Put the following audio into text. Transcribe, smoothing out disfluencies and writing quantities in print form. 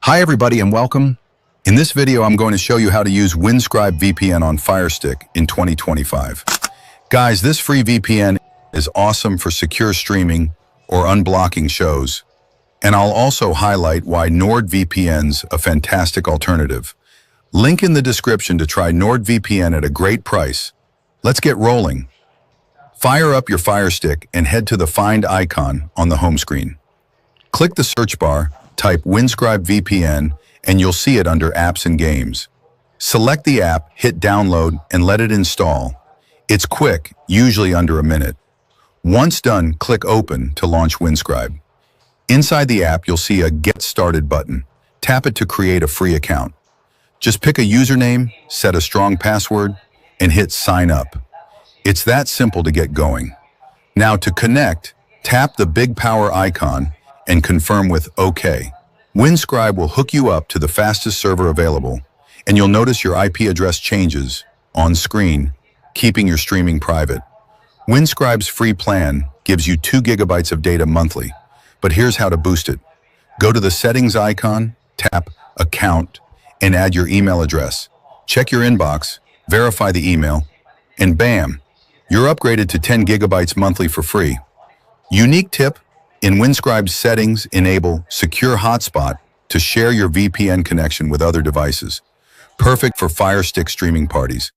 Hi everybody and welcome. In this video I'm going to show you how to use Windscribe VPN on Firestick in 2025. Guys, this free VPN is awesome for secure streaming or unblocking shows. And I'll also highlight why NordVPN's a fantastic alternative. Link in the description to try NordVPN at a great price. Let's get rolling. Fire up your Firestick and head to the Find icon on the home screen. Click the search bar, type Windscribe VPN, and you'll see it under Apps and Games. Select the app, hit download, and let it install. It's quick, usually under a minute. Once done, click Open to launch Windscribe. Inside the app, you'll see a Get Started button. Tap it to create a free account. Just pick a username, set a strong password, and hit Sign Up. It's that simple to get going. Now to connect, tap the big power icon and confirm with OK. Windscribe will hook you up to the fastest server available, and you'll notice your IP address changes on screen, keeping your streaming private. Windscribe's free plan gives you 2 GB of data monthly, but here's how to boost it. Go to the settings icon, tap Account, and add your email address. Check your inbox, verify the email, and bam, you're upgraded to 10 GB monthly for free. Unique tip: in Windscribe's settings, enable Secure Hotspot to share your VPN connection with other devices. Perfect for Firestick streaming parties.